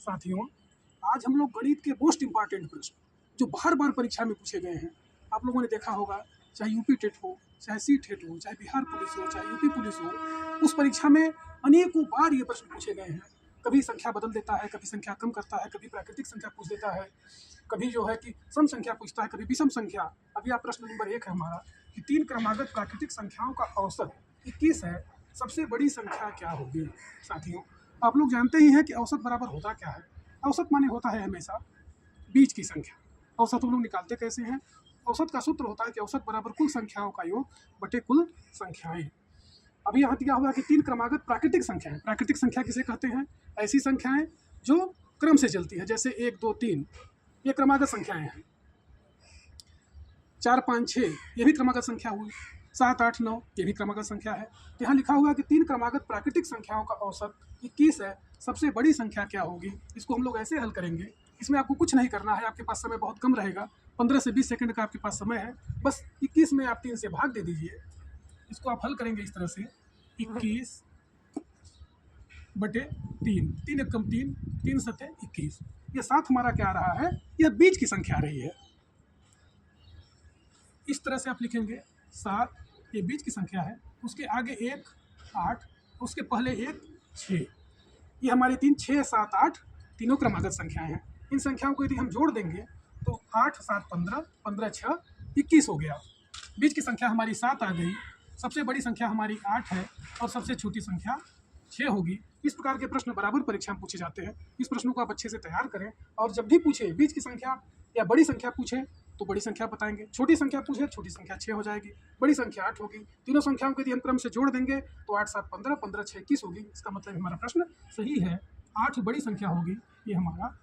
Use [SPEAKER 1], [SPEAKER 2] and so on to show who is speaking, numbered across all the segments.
[SPEAKER 1] साथियों, आज हम लोग गणित के मोस्ट इम्पॉर्टेंट प्रश्न जो बार बार परीक्षा में पूछे गए हैं, आप लोगों ने देखा होगा, चाहे यूपी टेट हो, चाहे सी टेट हो, चाहे बिहार पुलिस हो, चाहे यूपी पुलिस हो, उस परीक्षा में अनेकों बार ये प्रश्न पूछे गए हैं। कभी संख्या बदल देता है, कभी संख्या कम करता है, कभी प्राकृतिक संख्या पूछ देता है, कभी जो है कि सम संख्या पूछता है, कभी विषम संख्या। अभी आप प्रश्न नंबर 1 है हमारा कि 3 क्रमागत प्राकृतिक संख्याओं का औसत 21 है, सबसे बड़ी संख्या क्या होगी। साथियों, आप लोग जानते ही हैं कि औसत बराबर होता क्या है। औसत माने होता है हमेशा बीच की संख्या। औसत हम लोग निकालते कैसे हैं? औसत का सूत्र होता है कि औसत बराबर कुल संख्याओं का योग बटे कुल संख्याएं। अभी यहाँ दिया हुआ है कि 3 क्रमागत प्राकृतिक संख्याएं। प्राकृतिक संख्या किसे कहते हैं? ऐसी संख्याएं जो क्रम से चलती है, जैसे 1 2 3 ये क्रमागत संख्याएं हैं। 4 5 6 ये भी क्रमागत संख्या हुई। 7 8 9 ये भी क्रमागत संख्या है। तो यहाँ लिखा हुआ है कि 3 क्रमागत प्राकृतिक संख्याओं का औसत 21 है, सबसे बड़ी संख्या क्या होगी। इसको हम लोग ऐसे हल करेंगे। इसमें आपको कुछ नहीं करना है, आपके पास समय बहुत कम रहेगा, 15 से 20 सेकंड का आपके पास समय है। बस 21 में आप 3 से भाग दे दीजिए। इसको आप हल करेंगे इस तरह से, 21 बटे 3, 3 एकम 3, 3 सते 21। ये 7 हमारा क्या आ रहा है? यह बीच की संख्या आ रही है। इस तरह से आप लिखेंगे 7, ये बीच की संख्या है, उसके आगे 1 8, उसके पहले 1 6। ये हमारी 3 6 7 8 तीनों क्रमागत संख्याएं हैं। इन संख्याओं को यदि हम जोड़ देंगे तो 8 7 15, 15 6 21 हो गया। बीच की संख्या हमारी 7 आ गई, सबसे बड़ी संख्या हमारी 8 है और सबसे छोटी संख्या 6 होगी। इस प्रकार के प्रश्न बराबर परीक्षा में पूछे जाते हैं। इस प्रश्नों को आप अच्छे से तैयार करें और जब भी पूछे बीच की संख्या या बड़ी संख्या पूछे तो बड़ी संख्या बताएंगे, छोटी संख्या पूछे छोटी संख्या 6 हो जाएगी, बड़ी संख्या 8 होगी। तीनों संख्याओं को यदि हम क्रम से जोड़ देंगे तो 8 7 15, 15 6 21 होगी। इसका मतलब हमारा प्रश्न सही है, 8 बड़ी संख्या होगी, ये हमारा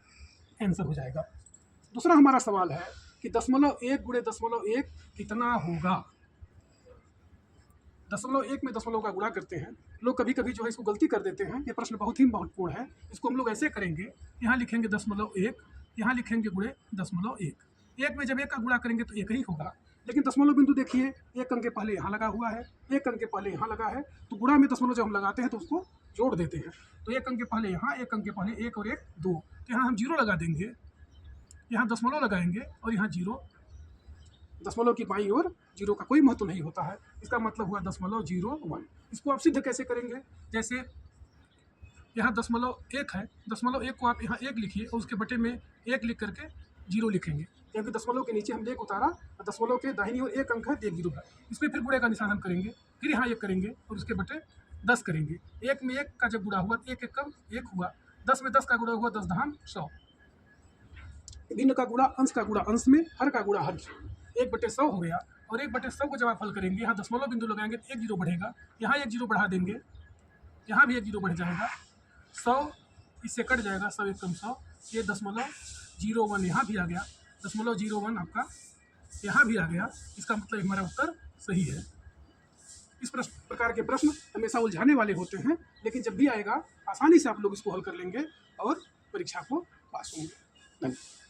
[SPEAKER 1] आंसर हो जाएगा। दूसरा हमारा सवाल है कि 0.1 गुणे 0.1 कितना होगा। 0.1 में 0 का गुणा करते हैं लोग, कभी कभी जो है इसको गलती कर देते हैं। ये प्रश्न बहुत ही महत्वपूर्ण है। इसको हम लोग ऐसे करेंगे, यहाँ लिखेंगे 0.1, यहाँ लिखेंगे गुणे 0.1। 1 में जब 1 का गुणा करेंगे तो 1 ही होगा, लेकिन दशमलव बिंदु देखिए, 1 अंक के पहले यहाँ लगा हुआ है, 1 अंक के पहले यहाँ लगा है, तो गुणा में दशमलव जब हम लगाते हैं तो उसको जोड़ देते हैं। तो 1 अंक के पहले यहाँ, 1 अंक के पहले 1 और 1 2, तो यहाँ हम 0 लगा देंगे, यहाँ दशमलव लगाएंगे और यहाँ 0। दशमलव की बाईं ओर 0 का कोई महत्व नहीं होता है, इसका मतलब हुआ 0.01। इसको आप सिद्ध कैसे करेंगे? जैसे यहाँ 0.1 है, 0.1 को आप यहाँ 1 लिखिए और उसके बटे में 1 लिख करके 0 लिखेंगे, क्योंकि दशमलव के नीचे हमने 1 उतारा और दशमलव के दाहिनी ओर 1 अंक है, 1 0 है। इसमें फिर गुणे का निशान हम करेंगे, फिर यहाँ 1 करेंगे और उसके बटे 10 करेंगे। 1 में 1 का जब गुणा हुआ 1 एकम 1 हुआ, 10 में 10 का गुणा हुआ 10 दहान 100। भिन्न का गुणा अंश का गुणा अंश में, हर का गुणा हर। 1/100 हो गया और 1/100 को जब आप हल करेंगे, यहाँ दशमलव बिंदु लगाएंगे तो 1 0 बढ़ेगा, यहाँ 1 0 बढ़ा देंगे, यहाँ भी 1 0 बढ़ जाएगा, 100 इससे कट जाएगा, 100 एकम 100। ये 0.01 यहाँ भी आ गया, 0.01 आपका यहाँ भी आ गया। इसका मतलब हमारा उत्तर सही है। इस प्रकार के प्रश्न हमेशा उलझाने वाले होते हैं, लेकिन जब भी आएगा आसानी से आप लोग इसको हल कर लेंगे और परीक्षा को पास होंगे। धन्यवाद।